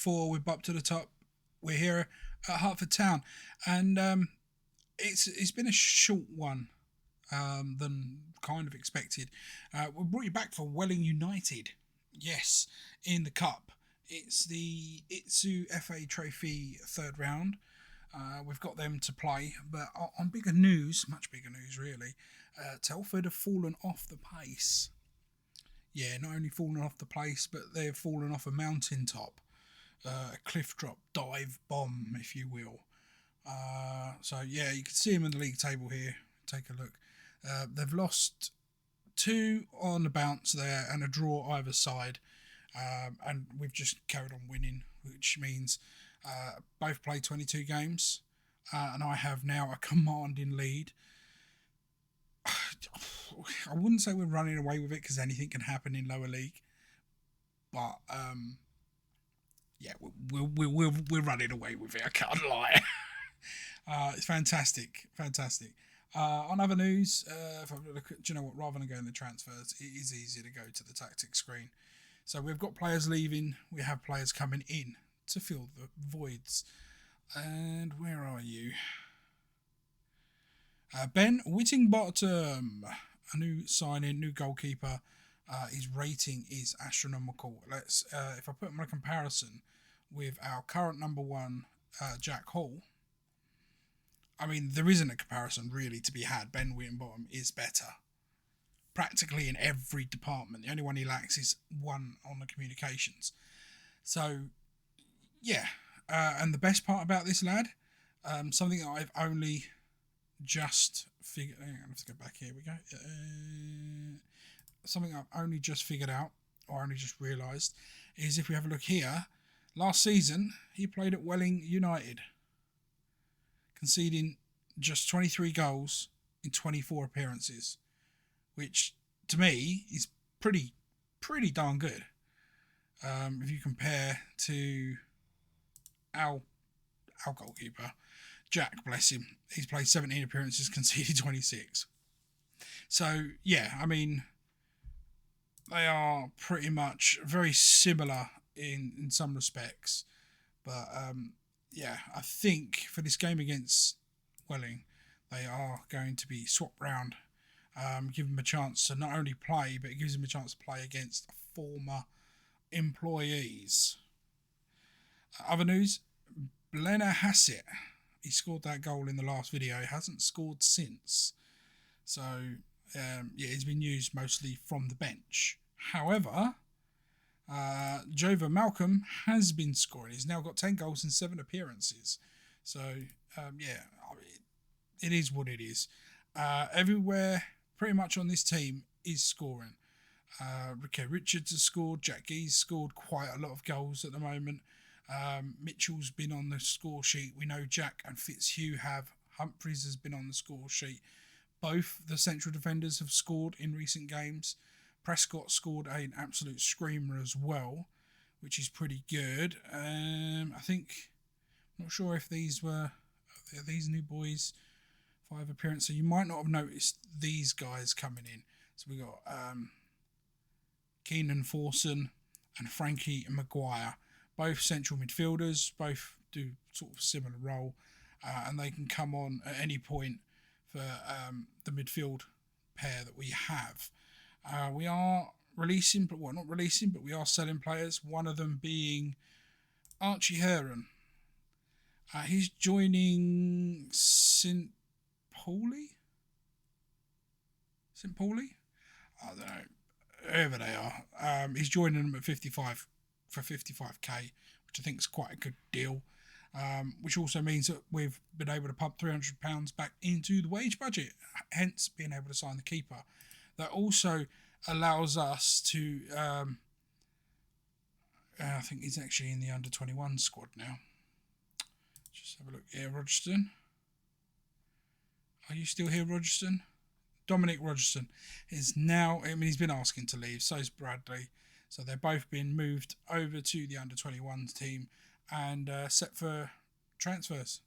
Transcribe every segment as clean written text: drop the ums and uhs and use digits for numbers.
4. We're up to the top. We're here at Hertford Town, and it's been a short one than kind of expected. We brought you back for Welling United. Yes, in the cup. It's the Itsu FA Trophy third round. We've got them to play, but on bigger news, much bigger news really, Telford have fallen off the pace. Yeah, not only fallen off the place, but they've fallen off a mountaintop. A cliff drop, dive bomb, if you will. So, yeah, you can see them in the league table here. Take a look. They've lost 2 on the bounce there and a draw either side. And we've just carried on winning, which means both played 22 games. And I have now a commanding lead. I wouldn't say we're running away with it because anything can happen in lower league, but yeah, we're running away with it. I can't lie. It's fantastic. On other news, if I look at, do you know what? Rather than going the transfers, it is easier to go to the tactics screen. So we've got players leaving. We have players coming in to fill the voids. And where are you? Ben Whittingbottom, a new signing, new goalkeeper. His rating is astronomical. Let's, if I put him in a comparison with our current number 1, Jack Hall. I mean, there isn't a comparison really to be had. Ben Whittingbottom is better, practically in every department. The only one he lacks is one on the communications. So, yeah. And the best part about this lad, something that I've only just figured. Let's go back. Here we go. Something I've only just figured out, or only just realised, is if we have a look here, last season he played at Welling United, conceding just 23 goals in 24 appearances, which to me is pretty darn good. If you compare to our goalkeeper, Jack, bless him, he's played 17 appearances, conceded 26. So, yeah, I mean, they are pretty much very similar in some respects. But, yeah, I think for this game against Welling, they are going to be swapped round. Give them a chance to not only play, but it gives them a chance to play against former employees. Other news, Blenner Hassett. He scored that goal in the last video. He hasn't scored since. So, yeah, he's been used mostly from the bench. However, Jova Malcolm has been scoring. He's now got 10 goals in 7 appearances. So, yeah, I mean, it is what it is. Everywhere, pretty much on this team, is scoring. Ricky Richards has scored. Jack Gee's scored quite a lot of goals at the moment. Mitchell's been on the score sheet. We know Jack and Fitzhugh have. Humphreys has been on the score sheet. Both the central defenders have scored in recent games. Prescott scored an absolute screamer as well, which is pretty good. I think, I'm not sure if these new boys, 5 appearances. So you might not have noticed these guys coming in. So we got Keenan Forson and Frankie Maguire. Both central midfielders, both do sort of similar role, and they can come on at any point for the midfield pair that we have. We are releasing, but not releasing, but we are selling players. One of them being Archie Heron. He's joining St. Pauli? I don't know. Whoever they are. He's joining them at 55 for 55k, which I think is quite a good deal. Which also means that we've been able to pump £300 back into the wage budget, hence being able to sign the keeper. That also allows us to, I think he's actually in the under-21 squad now. Just have a look here, Rogerson. Are you still here, Rogerson? Dominic Rogerson is now, I mean, he's been asking to leave, so's Bradley. So they've both been moved over to the under-21s team and set for transfers.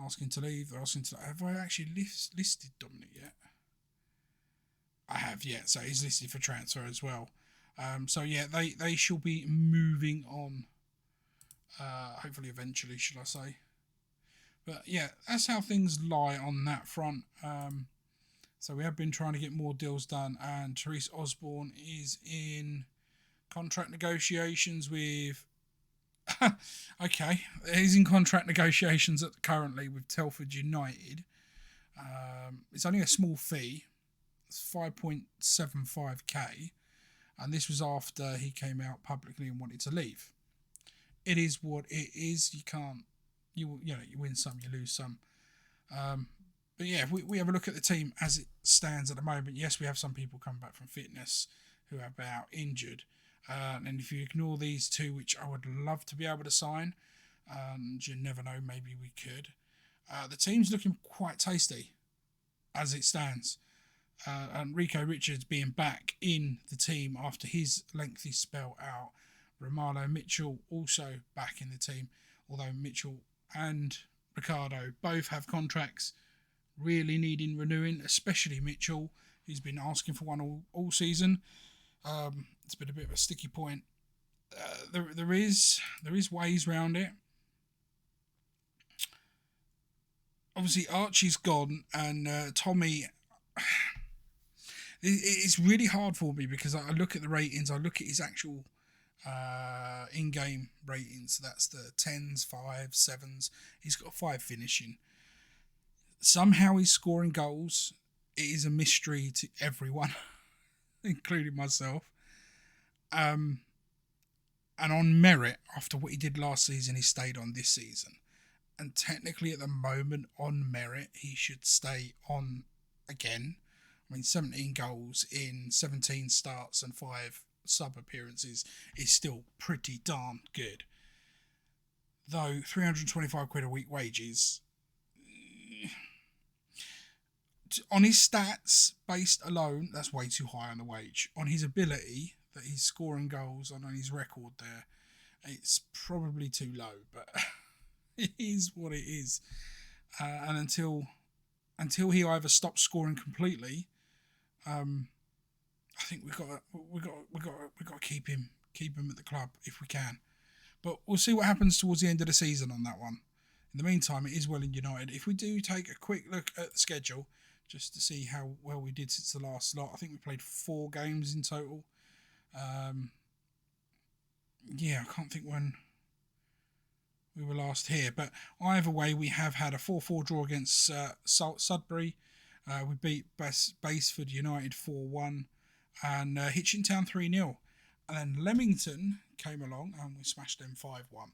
Asking to leave. Have I actually listed Dominic yet? I have, yeah. So he's listed for transfer as well. So yeah, they shall be moving on Hopefully eventually, should I say. But yeah, that's how things lie on that front. So we have been trying to get more deals done, and Therese Osborne is in contract negotiations with... okay, he's in contract negotiations currently with Telford United. It's only a small fee. It's 5.75k, and this was after he came out publicly and wanted to leave. It is what it is. You can't, you win some, you lose some. But yeah, if we have a look at the team as it stands at the moment, yes, we have some people come back from fitness who are about injured. And if you ignore these two, which I would love to be able to sign, and you never know, maybe we could. The team's looking quite tasty as it stands. And Rico Richards being back in the team after his lengthy spell out. Romano Mitchell also back in the team, although Mitchell and Ricardo both have contracts really needing renewing, especially Mitchell, who's been asking for one all season. It's been a bit of a sticky point. There is ways around it. Obviously, Archie's gone, and Tommy. It's really hard for me because I look at the ratings. I look at his actual in-game ratings. That's the 10s, 5s, 7s. He's got 5 finishing. Somehow he's scoring goals. It is a mystery to everyone, including myself. And on merit, after what he did last season, he stayed on this season. And technically, at the moment, on merit, he should stay on again. I mean, 17 goals in 17 starts and 5 sub appearances is still pretty darn good. Though 325 quid a week wages, on his stats based alone, that's way too high on the wage. On his ability that he's scoring goals on his record there, it's probably too low, but it is what it is. And until he either stops scoring completely, I think we got to keep him at the club if we can. But we'll see what happens towards the end of the season on that one. In the meantime, it is Welling United. If we do take a quick look at the schedule, just to see how well we did since the last slot, I think we played 4 games in total. Yeah, I can't think when we were last here, but either way, we have had a 4-4 draw against Sudbury. We beat Baseford United 4-1 and Hitchin Town 3-0. And then Leamington came along and we smashed them 5-1.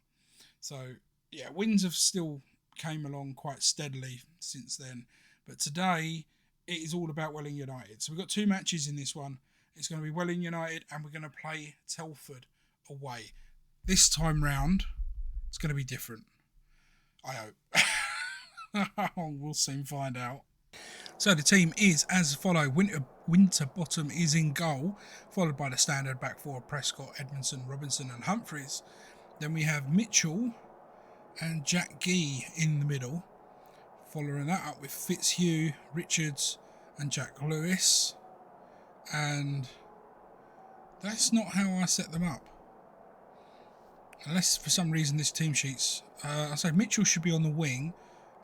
So, yeah, wins have still came along quite steadily since then. But today, it is all about Welling United. So we've got 2 matches in this one. It's going to be Welling United and we're going to play Telford away. This time round, it's going to be different. I hope. We'll soon find out. So the team is as follows. Winterbottom is in goal, followed by the standard back 4, Prescott, Edmondson, Robinson and Humphreys. Then we have Mitchell and Jack Gee in the middle. Following that up with Fitzhugh, Richards and Jack Lewis. And that's not how I set them up. Unless for some reason this team sheets... I say Mitchell should be on the wing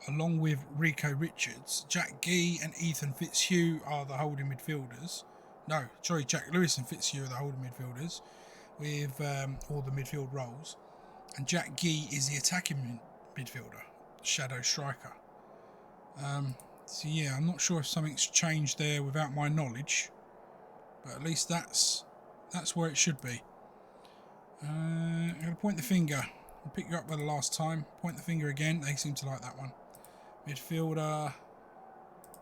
along with Rico Richards. Jack Gee and Ethan Fitzhugh are the holding midfielders. No, sorry, Jack Lewis and Fitzhugh are the holding midfielders with all the midfield roles. And Jack Gee is the attacking midfielder, shadow striker. So yeah, I'm not sure if something's changed there without my knowledge, but at least that's where it should be. I'm going to point the finger. I'll pick you up by the last time. Point the finger again. They seem to like that one. Midfielder.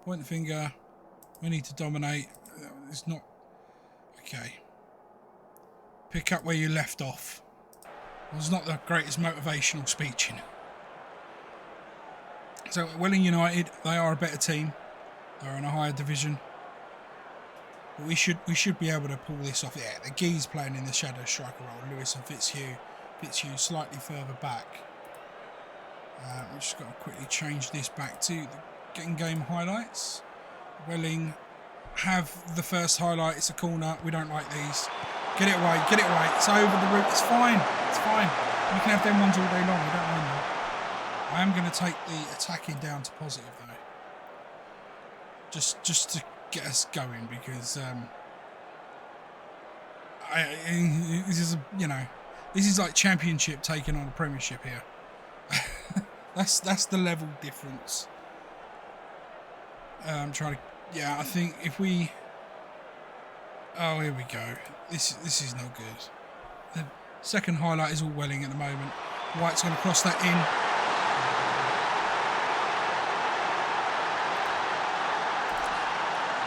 Point the finger. We need to dominate. It's not... Okay. Pick up where you left off. It was not the greatest motivational speeching. So, Welling United, they are a better team. They're in a higher division. But we should be able to pull this off. Yeah, the Gee's playing in the shadow striker role. Lewis and Fitzhugh. Fitzhugh slightly further back. We've just got to quickly change this back to the in-game highlights. Welling have the first highlight. It's a corner. We don't like these. Get it away. Get it away. It's over the route. It's fine. It's fine. You can have them ones all day long. I don't mind them. I am going to take the attacking down to positive though. Just to get us going, because this is this is like Championship taking on a Premiership here. that's the level difference. I'm trying to, I think if we, oh, here we go. This is no good. The second highlight is all Welling at the moment. White's going to cross that in.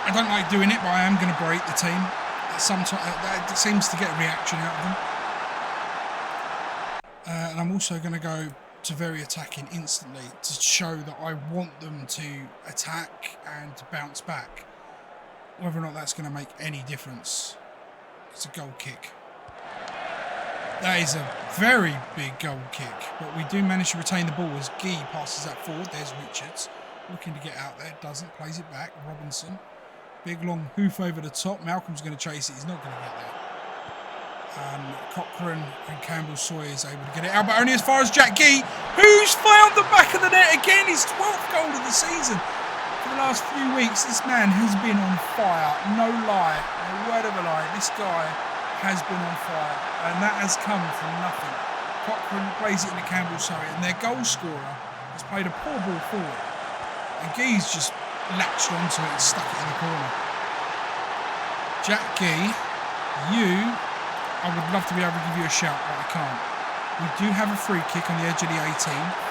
I don't like doing it, but I am going to break the team. Sometimes that seems to get a reaction out of them. And I'm also going to go to very attacking instantly to show that I want them to attack and to bounce back. Whether or not that's going to make any difference. It's a goal kick. That is a very big goal kick, but we do manage to retain the ball as Guy passes that forward. There's Richards looking to get out there, doesn't, plays it back. Robinson, big long hoof over the top. Malcolm's going to chase it, he's not going to get there. Cochrane and Campbell Sawyer is able to get it out, but only as far as Jack Guy, who's found the back of the net again. His 12th goal of the season. For the last few weeks, this man has been on fire. No lie, no word of a lie. This guy has been on fire, and that has come from nothing. Cochrane plays it into Campbell Sawyer, and their goal scorer has played a poor ball forward, and Guy's just latched onto it and stuck it in the corner. Jack Guy, I would love to be able to give you a shout, but I can't. We do have a free kick on the edge of the 18.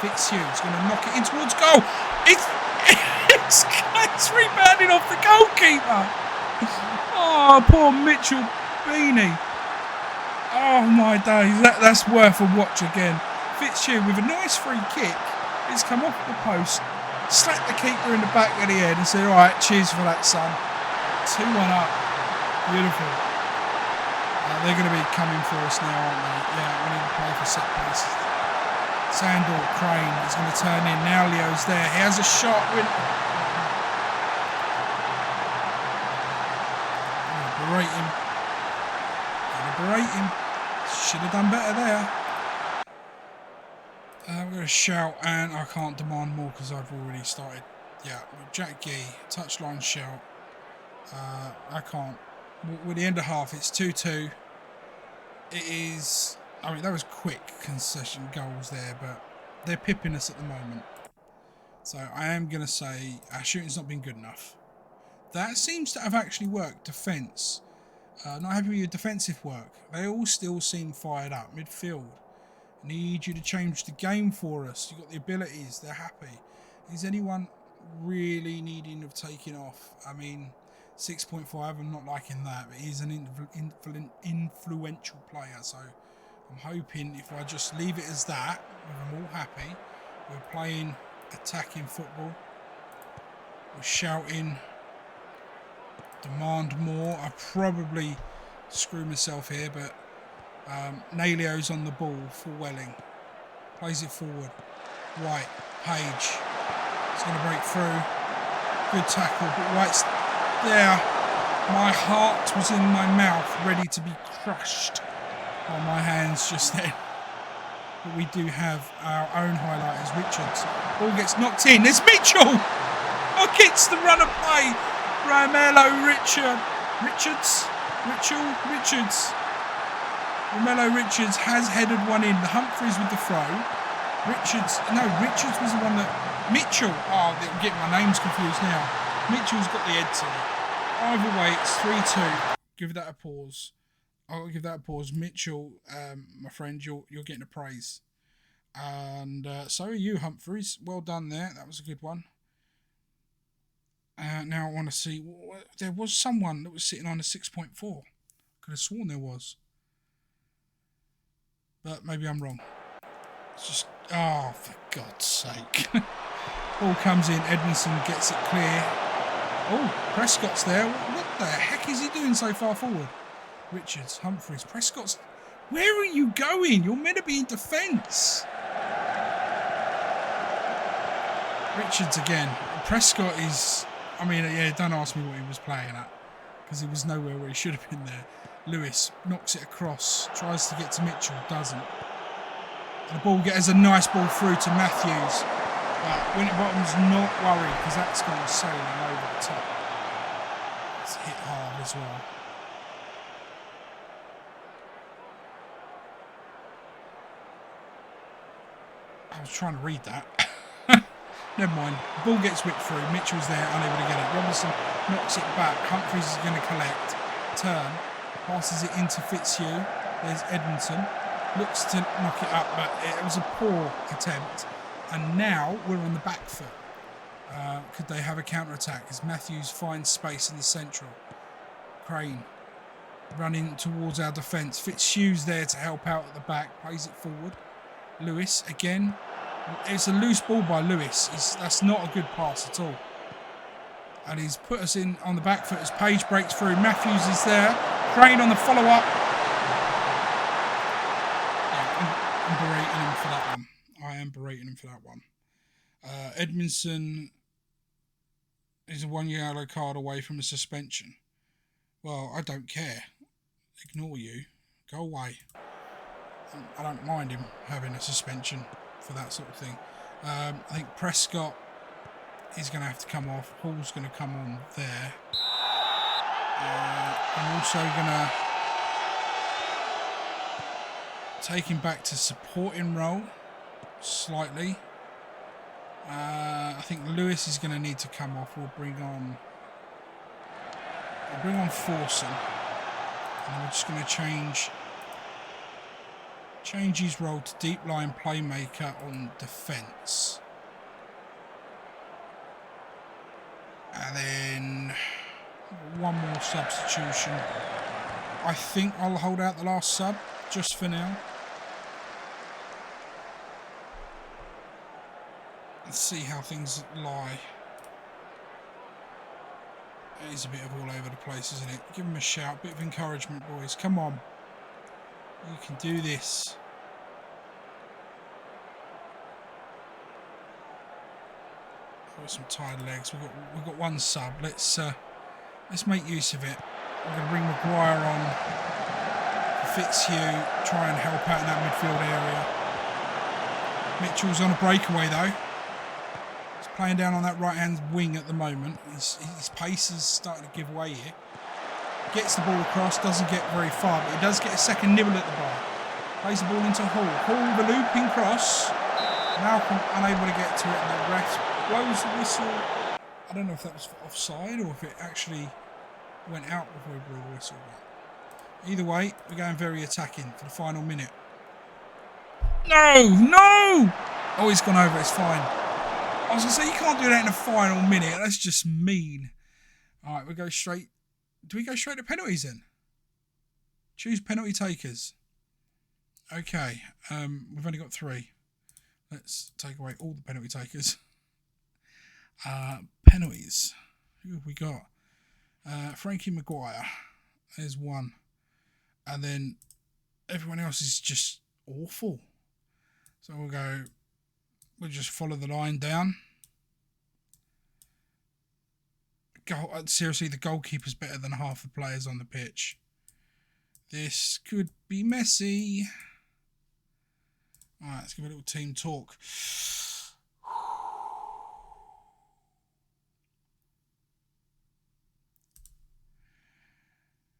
Fitzhugh's going to knock it in towards goal. It's rebounding off the goalkeeper. Oh, poor Mitchell Beanie. Oh my days, that's worth a watch again. Fitzhugh with a nice free kick. It's come off the post, slapped the keeper in the back of the head and said, all right, cheers for that, son. 2-1 up. Beautiful. They're going to be coming for us now, aren't they? Yeah, we need to play for set pieces. Sandor Crane is going to turn in. Now Leo's there. He has a shot. Berate him. Berate him. Should have done better there. We're going to shout, and I can't demand more because I've already started. Yeah, Jack Guy, touchline shout. I can't. With the end of half, it's 2-2. It is. I mean, that was quick concession goals there, but they're pipping us at the moment. So I am going to say our shooting's not been good enough. That seems to have actually worked. Defence. Not happy with your defensive work. They all still seem fired up. Midfield. Need you to change the game for us. You've got the abilities. They're happy. Is anyone really needing of taking off? I mean, 6.5, I'm not liking that. But he's an influential player. So I'm hoping if I just leave it as that, we're all happy. We're playing attacking football. We're shouting. Demand more. I probably screw myself here, but Nalio's on the ball for Welling. Plays it forward. White, Page. It's going to break through. Good tackle, but White's there. My heart was in my mouth, ready to be crushed by my hands just then. But we do have our own highlighters. Richards. Ball gets knocked in. There's Mitchell! Oh, gets the run of play. Romelo Richards. Romelo Richards has headed one in. The Humphreys with the throw. Richards was the one that... Mitchell. Oh, I'm getting my names confused now. Mitchell's got the head to it. Either way, it's 3-2. Give that a pause. I'll give that a pause. Mitchell, my friend, you're getting a praise. And so are you, Humphreys. Well done there. That was a good one. Now I want to see. There was someone that was sitting on a 6.4. Could have sworn there was. But maybe I'm wrong. It's just... Oh, for God's sake. Ball comes in. Edmondson gets it clear. Oh, Prescott's there. What the heck is he doing so far forward? Richards, Humphreys, Prescott's... Where are you going? You're meant to be in defence. Richards again. Prescott is... I mean, yeah, don't ask me what he was playing at. Because he was nowhere where he should have been there. Lewis knocks it across. Tries to get to Mitchell. Doesn't. And the ball gets a nice ball through to Matthews. But Winterbottom's not worried because that's gone sailing over the top. It's hit hard as well. I was trying to read that. Never mind. The ball gets whipped through. Mitchell's there, unable to get it. Robinson knocks it back. Humphries is going to collect. Turn. Passes it into Fitzhugh. There's Edmondson. Looks to knock it up, but it was a poor attempt. And now we're on the back foot. Could they have a counter-attack as Matthews finds space in the central? Crane running towards our defence. Fitzhugh's there to help out at the back. Plays it forward. Lewis again. It's a loose ball by Lewis. That's not a good pass at all. And he's put us in on the back foot as Page breaks through. Matthews is there. Crane on the follow-up. Yeah, I'm berating him for that one. I am berating him for that one. Edmondson is a 1 yellow card away from a suspension. Well, I don't care. Ignore you. Go away. I don't mind him having a suspension for that sort of thing. I think Prescott is going to have to come off. Hall's going to come on there. I'm also going to take him back to supporting role slightly. I think Lewis is going to need to come off. We'll bring on Forson, and we're just going to change his role to deep line playmaker on defence. And then one more substitution. I think I'll hold out the last sub just for now. Let's see how things lie. It is a bit of all over the place, isn't it? Give him a shout, bit of encouragement, boys. Come on. You can do this. Got some tired legs. We've got one sub. Let's make use of it. I'm going to bring Maguire on for Fitzhugh. Try and help out in that midfield area. Mitchell's on a breakaway though. He's playing down on that right-hand wing at the moment. His pace is starting to give way here. Gets the ball across, doesn't get very far, but he does get a second nibble at the bar. Plays the ball into Hall. Hall, the looping cross. Malcolm unable to get to it, and the ref blows the whistle. I don't know if that was offside or if it actually went out before he blew the whistle. But either way, we're going very attacking for the final minute. No! Oh, he's gone over, it's fine. I was going to say, you can't do that in the final minute. That's just mean. All right, we go straight. Do we go straight to penalties then? Choose penalty takers. Okay, we've only got 3. Let's take away all the penalty takers. Penalties. Who have we got? Frankie Maguire. There's one. And then everyone else is just awful. So we'll just follow the line down. Seriously, the goalkeeper's better than half the players on the pitch. This could be messy. Alright, let's give a little team talk.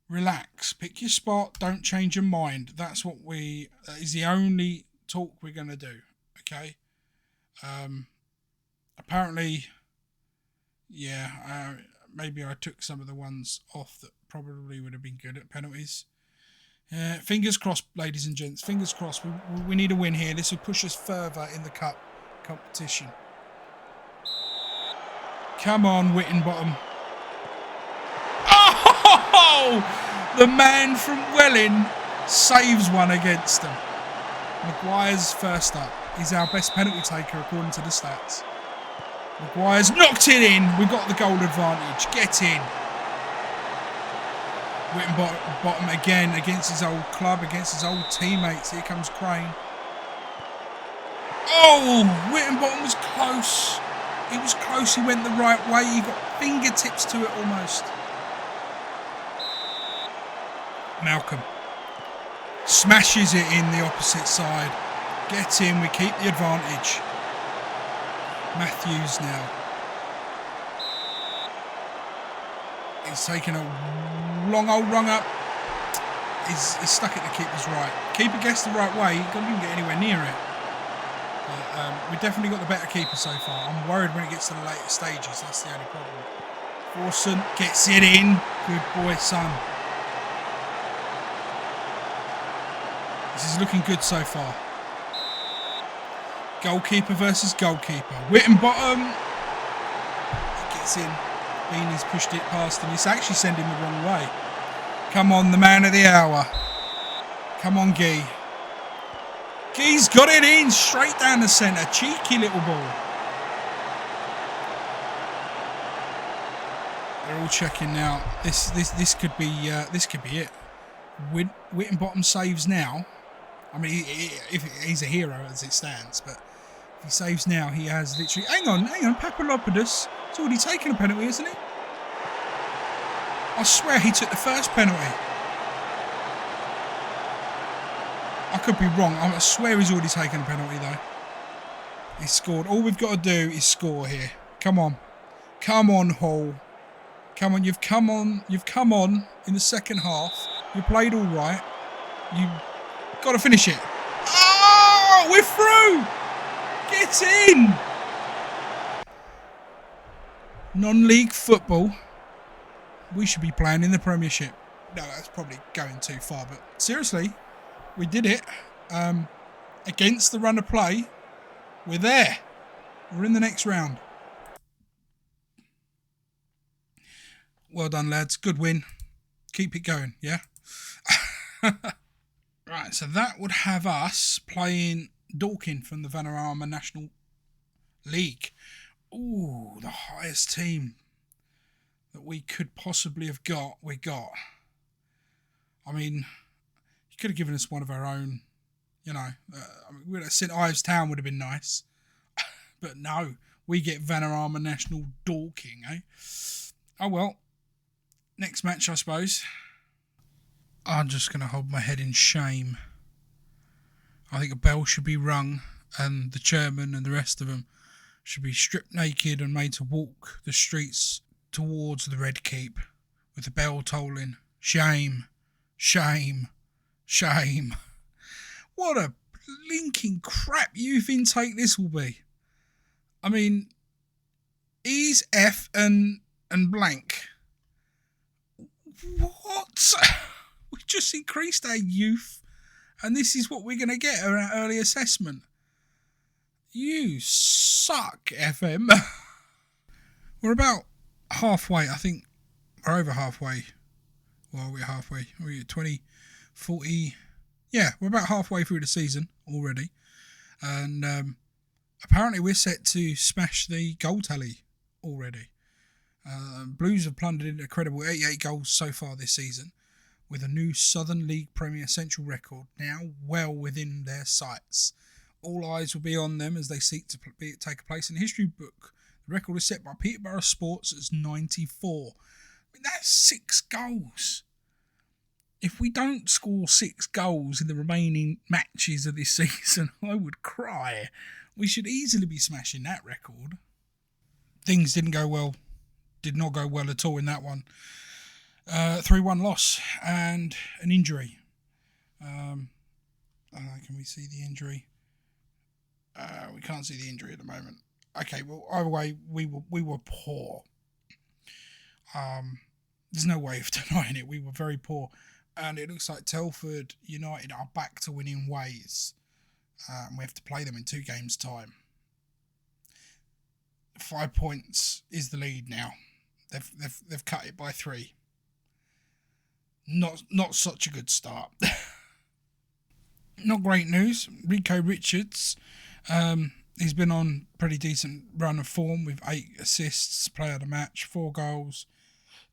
Relax. Pick your spot. Don't change your mind. That is the only talk we're going to do. Okay? Apparently, yeah, maybe I took some of the ones off that probably would have been good at penalties. Fingers crossed, ladies and gents. Fingers crossed. We need a win here. This will push us further in the cup competition. Come on, Wittenbottom. Oh! The man from Welling saves one against them. Maguire's first up. He's our best penalty taker according to the stats. Maguire's knocked it in. We've got the goal advantage. Get in. Wittenbottom again against his old club, against his old teammates. Here comes Crane. Oh, Wittenbottom was close. He was close. He went the right way. He got fingertips to it almost. Malcolm smashes it in the opposite side. Get in, we keep the advantage. Matthews now. He's taking a long old rung up. He's stuck at the keeper's right. Keeper gets the right way. He can't even get anywhere near it. But, we've definitely got the better keeper so far. I'm worried when it gets to the later stages. That's the only problem. Forson gets it in. Good boy, son. This is looking good so far. Goalkeeper versus goalkeeper. Wittenbottom. He gets in. Beanie's pushed it past him. It's actually sending the wrong way. Come on, the man of the hour. Come on, Guy. Guy's got it in. Straight down the centre. Cheeky little ball. They're all checking now. This could be it. Wittenbottom saves now. I mean, he's a hero as it stands, but if he saves now, he has literally... Hang on. Papadopoulos. He's already taken a penalty, isn't he? I swear he took the first penalty. I could be wrong. I swear he's already taken a penalty, though. He's scored. All we've got to do is score here. Come on. Come on, Hall. Come on. You've come on in the second half. You played all right. You got to finish it. Oh, we're through. Get in. Non-league football. We should be playing in the Premiership. No, that's probably going too far. But seriously, we did it. Against the run of play, we're there. We're in the next round. Well done, lads. Good win. Keep it going, yeah? Right, so that would have us playing Dorking from the Vanarama National League. Ooh, the highest team that we could possibly have got, we got. I mean, you could have given us one of our own, you know. St Ives Town would have been nice. But no, we get Vanarama National Dorking, eh? Oh well. Next match, I suppose. I'm just going to hold my head in shame. I think a bell should be rung and the chairman and the rest of them should be stripped naked and made to walk the streets towards the Red Keep with the bell tolling. Shame, shame, shame. What a blinking crap youth intake this will be. I mean, E's, F and blank. What? We just increased our youth and this is what we're going to get our early assessment. You suck, FM. We're about halfway, I think. We're over halfway. Well, we're halfway. We're at 20, 40. Yeah, we're about halfway through the season already. And apparently we're set to smash the goal tally already. Blues have plundered an incredible 88 goals so far this season, with a new Southern League Premier Central record now well within their sights. All eyes will be on them as they seek to take a place in the history book. The record is set by Peterborough Sports as 94. I mean, that's 6 goals. If we don't score 6 goals in the remaining matches of this season, I would cry. We should easily be smashing that record. Things didn't go well. Did not go well at all in that one. 3-1 loss and an injury. Can we see the injury? We can't see the injury at the moment. Okay, well, either way, we were poor. There's no way of denying it. We were very poor. And it looks like Telford United are back to winning ways. And we have to play them in 2 games' time. 5 points is the lead now. They've cut it by 3. Not such a good start. Not great news. Rico Richards, he's been on pretty decent run of form with 8 assists, player of the match, 4 goals.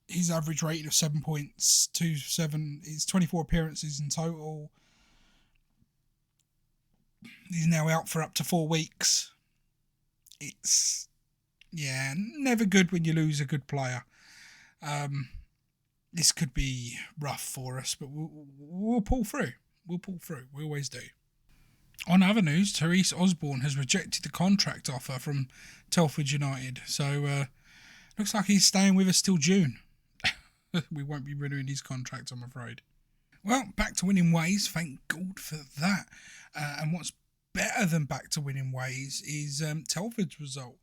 His average rating of 7.27. He's 24 appearances in total. He's now out for up to 4 weeks. It's, yeah, never good when you lose a good player. This could be rough for us, but we'll pull through. We'll pull through. We always do. On other news, Therese Osborne has rejected the contract offer from Telford United. So, looks like he's staying with us till June. We won't be renewing his contract, I'm afraid. Well, back to winning ways. Thank God for that. And what's better than back to winning ways is Telford's result.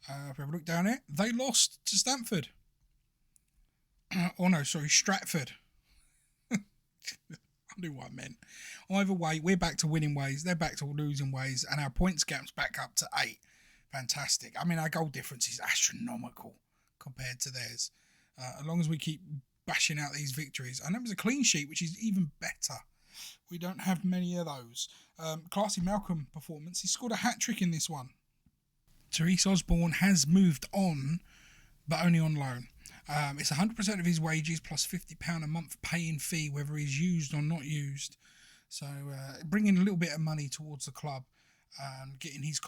If we have a look down it, they lost to Stamford. Stratford. I knew what I meant. Either way, we're back to winning ways. They're back to losing ways. And our points gap's back up to 8. Fantastic. I mean, our goal difference is astronomical compared to theirs. As long as we keep bashing out these victories. And that was a clean sheet, which is even better. We don't have many of those. Classy Malcolm performance. He scored a hat-trick in this one. Therese Osborne has moved on, but only on loan. It's 100% of his wages plus £50 a month paying fee, whether he's used or not used. So bringing a little bit of money towards the club and getting his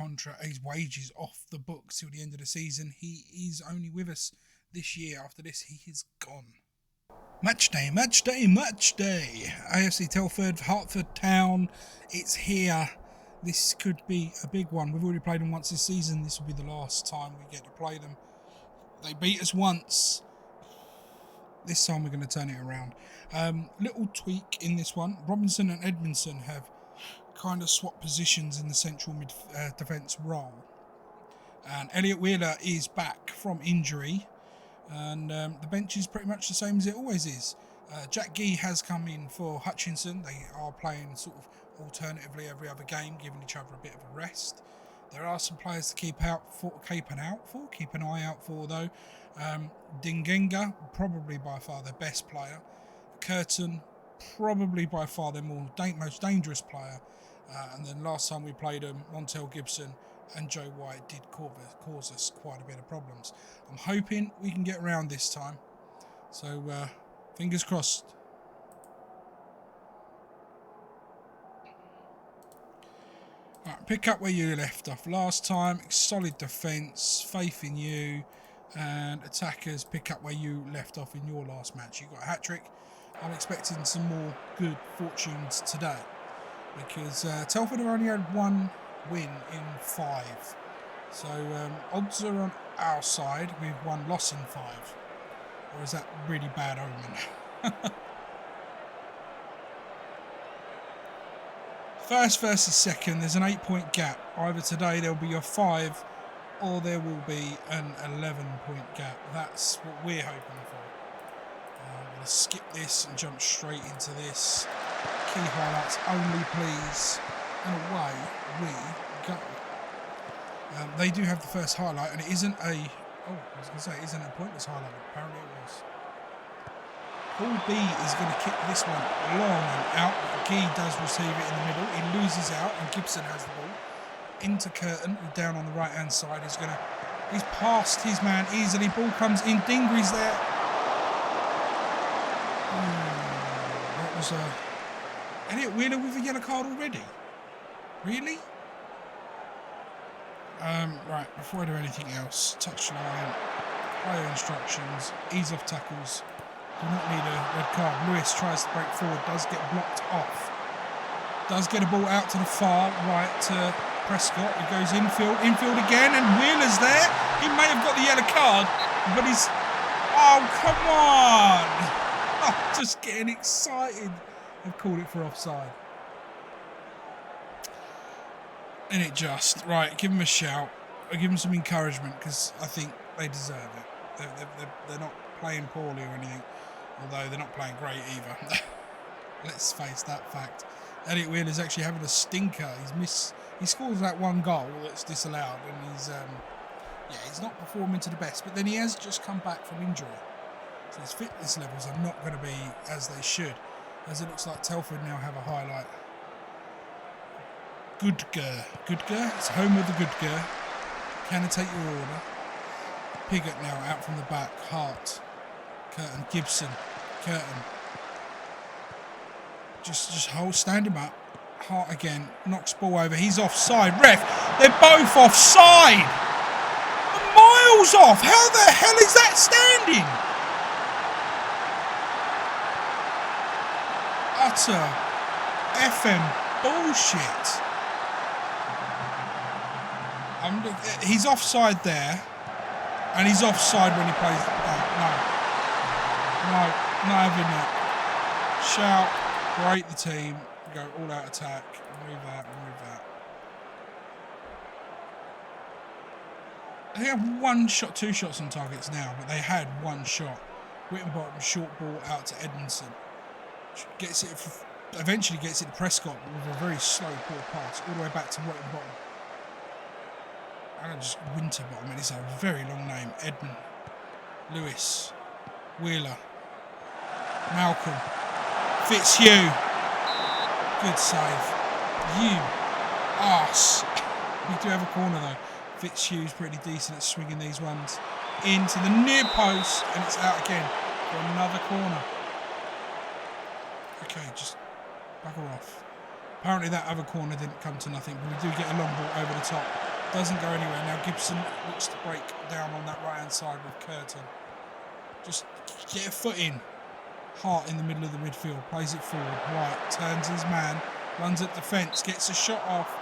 wages off the books till the end of the season. He is only with us this year. After this, he is gone. Match day. AFC Telford, Hertford Town. It's here. This could be a big one. We've already played them once this season. This will be the last time we get to play them. They beat us once. This time we're going to turn it around. Little tweak in this one. Robinson and Edmondson have kind of swapped positions in the central defence role. And Elliot Wheeler is back from injury. And the bench is pretty much the same as it always is. Jack Gee has come in for Hutchinson. They are playing sort of alternatively every other game, giving each other a bit of a rest. There are some players to keep an eye out for though. Dingenga, probably by far their best player. Curtin, probably by far their most dangerous player. And then last time we played them, Montel Gibson and Joe White did cause us quite a bit of problems. I'm hoping we can get around this time. So, fingers crossed. Right, pick up where you left off last time. Solid defence, faith in you. And attackers, pick up where you left off in your last match. You got a hat-trick. I'm expecting some more good fortunes today. Because Telford have only had 1 win in 5. So odds are on our side with 1 loss in 5. Or is that really bad omen? First versus second, there's an 8-point gap. Either today there'll be a 5 or there will be an 11-point gap. That's what we're hoping for. I'm going to skip this and jump straight into this. Key highlights only, please. And away we go. They do have the first highlight, and it isn't it isn't a pointless highlight. Apparently it was. Paul B is going to kick this one long and out. Gee does receive it in the middle. He loses out, and Gibson has the ball. Into Curtin, who down on the right-hand side is going to... He's passed his man easily. Ball comes in. Dingry's there. That was Elliot Wheeler with a yellow card already. Really? Right, before I do anything else, touchline, player instructions, ease off tackles. Do not need a red card. Lewis tries to break forward, does get blocked off. Does get a ball out to the far right to Prescott. He goes infield again, and Wheeler's there. He may have got the yellow card, but he's... Oh, come on! I'm just getting excited. They've called it for offside. And it just... Right, give him a shout. Or give him some encouragement, because I think they deserve it. They're not playing poorly or anything, although they're not playing great either. Let's face that fact. Elliot Wheeler's actually having a stinker. He scores that 1 goal that's disallowed, and he's not performing to the best. But then he has just come back from injury, so his fitness levels are not going to be as they should. As it looks like Telford now have a highlight. Goodger, it's home of the Goodger. Can I take your order? Piggott now out from the back. Hart, Curtin, Gibson, Curtin. Just stand him up. Hart again, knocks ball over. He's offside. Ref, they're both offside. Miles off. How the hell is that standing? Utter FM bullshit. He's offside there, and he's offside when he plays. No, not having that. Shout, break the team, go all out attack, remove that. They have one shot, 2 shots on targets now, but they had 1 shot. Whittenbottom short ball out to Edmondson. Eventually gets it to Prescott with a very slow poor pass all the way back to Whittenbottom. And just Winterbottom, and it's a very long name. Edmund, Lewis, Wheeler, Malcolm, Fitzhugh. Good save. You arse. We do have a corner though. Fitzhugh's pretty decent at swinging these ones into the near post, and it's out again for another corner. Okay, just bugger off. Apparently that other corner didn't come to nothing, but we do get a long ball over the top. Doesn't go anywhere. Now Gibson looks to break down on that right hand side with Curtin. Just get a foot in. Hart in the middle of the midfield, plays it forward. White turns his man, runs at defence, gets a shot off.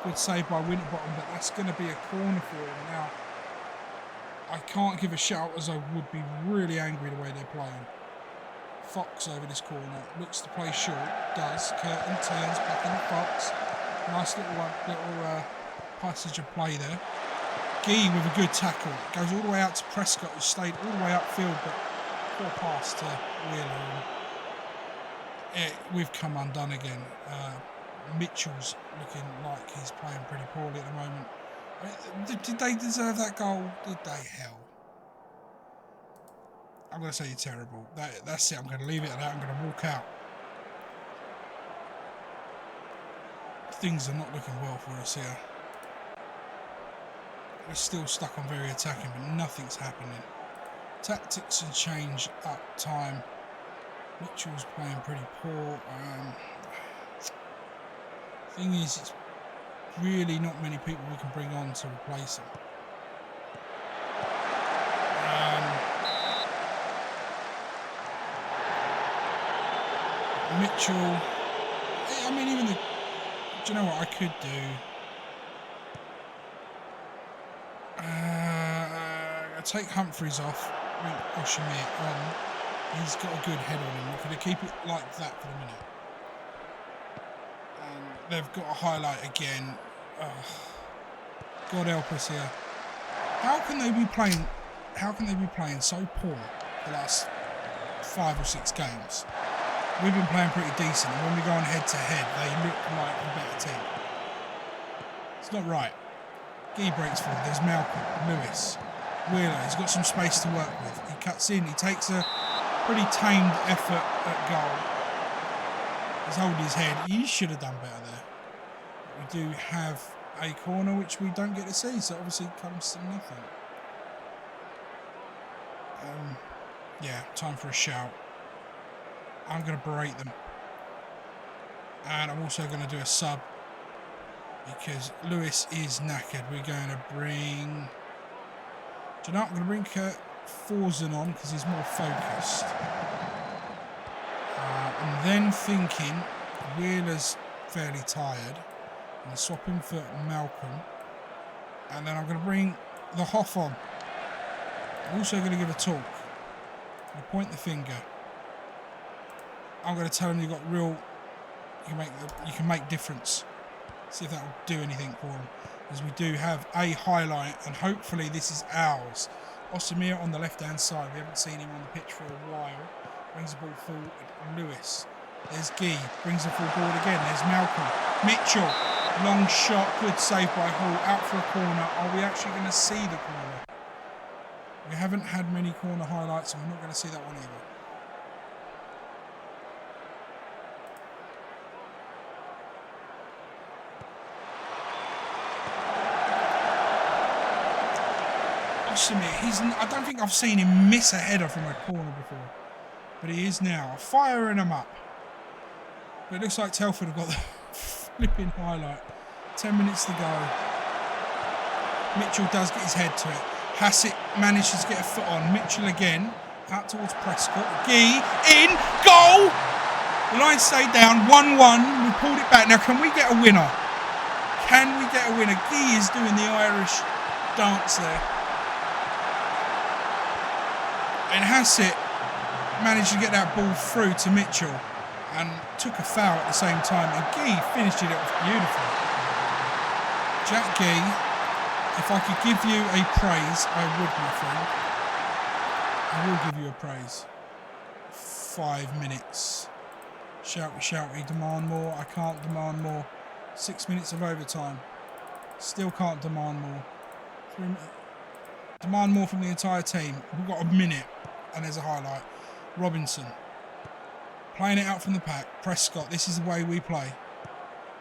Good save by Winterbottom, but that's going to be a corner for him now. I can't give a shout as I would be really angry the way they're playing. Fox over this corner, looks to play short, does. Curtin turns back in the Fox. Nice little passage of play there. Gee with a good tackle. Goes all the way out to Prescott, who stayed all the way upfield, but poor pass to Wheeler. We've come undone again. Mitchell's looking like he's playing pretty poorly at the moment. Did they deserve that goal? Did they? Hell. I'm going to say you're terrible. That's it. I'm going to leave it at that. I'm going to walk out. Things are not looking well for us here. We're still stuck on very attacking, but nothing's happening. Tactics and change up time. Mitchell's playing pretty poor. Thing is, it's really not many people we can bring on to replace him. Mitchell. I mean, even the. Do you know what I could do? I take Humphreys off. Bring Oshimir on. He's got a good head on him. We're going to keep it like that for the minute. They've got a highlight again. God help us here. How can they be playing? How can they be playing so poor the last 5 or 6 games? We've been playing pretty decent, and when we go on head to head, they look like a better team. It's not right. Gee breaks forward. There's Malcolm, Lewis, Wheeler. He's got some space to work with. He cuts in. He takes a pretty tamed effort at goal. He's holding his head. He should have done better there. We do have a corner which we don't get to see, so obviously it comes to nothing. Yeah, time for a shout. I'm going to berate them. And I'm also going to do a sub because Lewis is knackered. We're going to bring... Do you know what? I'm going to bring Kurt Forsen on because he's more focused. I'm then thinking Wheeler's fairly tired. I'm going to swap him for Malcolm. And then I'm going to bring the Hoff on. I'm also going to give a talk. I'm going to point the finger. I'm going to tell him you've got real... You can make difference. See if that will do anything for him. Because we do have a highlight, and hopefully this is ours. Osimir on the left-hand side. We haven't seen him on the pitch for a while. Brings the ball forward. Lewis. There's Gee. Brings the ball forward again. There's Malcolm. Mitchell. Long shot. Good save by Hall. Out for a corner. Are we actually going to see the corner? We haven't had many corner highlights, and we're not going to see that one either. I don't think I've seen him miss a header from a corner before, but he is now firing them up. But it looks like Telford have got the flipping highlight. 10 minutes to go. Mitchell does get his head to it. Hassett manages to get a foot on. Mitchell again out towards Prescott. Gee in goal. The line stayed down 1-1. We pulled it back. Now can we get a winner? Can we get a winner? Guy is doing the Irish dance there. And Hassett managed to get that ball through to Mitchell and took a foul at the same time. And Guy finished it off beautifully. Jack Guy, if I could give you a praise, I would, my friend. I will give you a praise. 5 minutes. Shouty, demand more. I can't demand more. 6 minutes of overtime. Still can't demand more. Demand more from the entire team. We've got a minute. And there's a highlight. Robinson. Playing it out from the pack. Prescott. This is the way we play.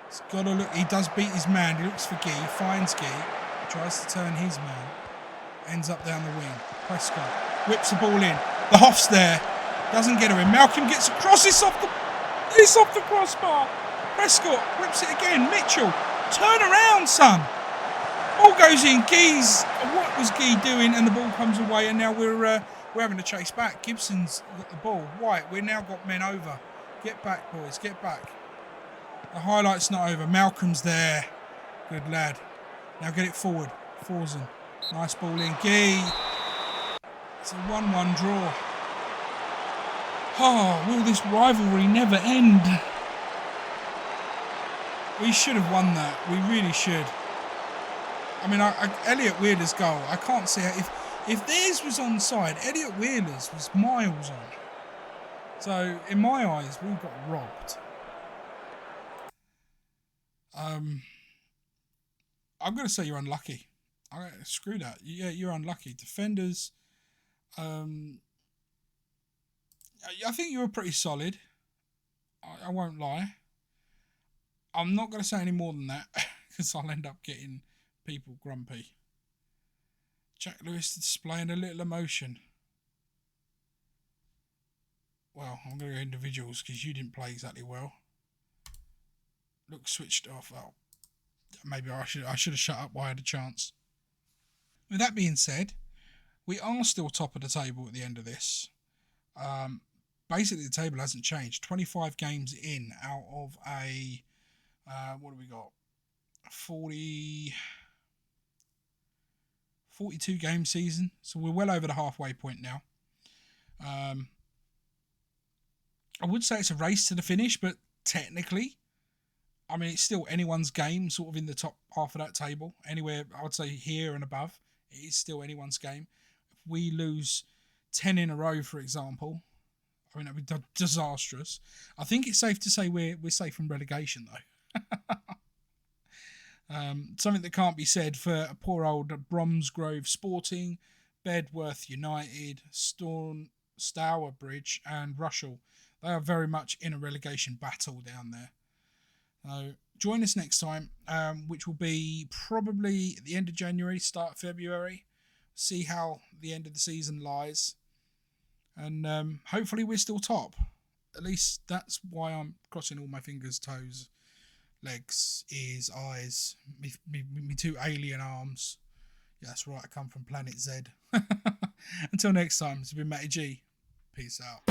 He's got to look. He does beat his man. He looks for Guy. Finds Guy. Tries to turn his man. Ends up down the wing. Prescott. Whips the ball in. The Hoff's there. Doesn't get her in. Malcolm gets across. It's off the crossbar. Prescott whips it again. Mitchell. Turn around, son. Ball goes in. What was Guy doing? And the ball comes away. And now we're having to chase back. Gibson's got the ball. White. We've now got men over. Get back, boys. Get back. The highlight's not over. Malcolm's there. Good lad. Now get it forward. Forzen. Nice ball in. Guy. It's a 1-1 draw. Oh, will this rivalry never end? We should have won that. We really should. I mean, Elliot Wheeler's goal, I can't see how... If theirs was onside, Elliot Wheeler's was miles on. So, in my eyes, we got robbed. I'm going to say you're unlucky. Screw that. Yeah, you're unlucky. Defenders... I think you were pretty solid. I won't lie. I'm not going to say any more than that because I'll end up getting people grumpy. Jack Lewis displaying a little emotion. Well, I'm going to go individuals because you didn't play exactly well. Look switched off. Oh, maybe I should have shut up while I had a chance. With that being said, we are still top of the table at the end of this. Basically, the table hasn't changed. 25 games in out of a, what have we got? 42 game season. So we're well over the halfway point now. I would say it's a race to the finish, but technically, I mean, it's still anyone's game, sort of in the top half of that table. Anywhere, I would say here and above, it is still anyone's game. If we lose 10 in a row, for example, I mean, that would be disastrous. I think it's safe to say we're safe from relegation, though. Something that can't be said for poor old Bromsgrove Sporting, Bedworth United, Stourbridge and Russell. They are very much in a relegation battle down there. So join us next time, which will be probably at the end of January, start of February. See how the end of the season lies. And hopefully we're still top. At least that's why I'm crossing all my fingers, toes, legs, ears, eyes, me two alien arms. Yeah, that's right, I come from Planet Z. Until next time, it's been MattyG. Peace out.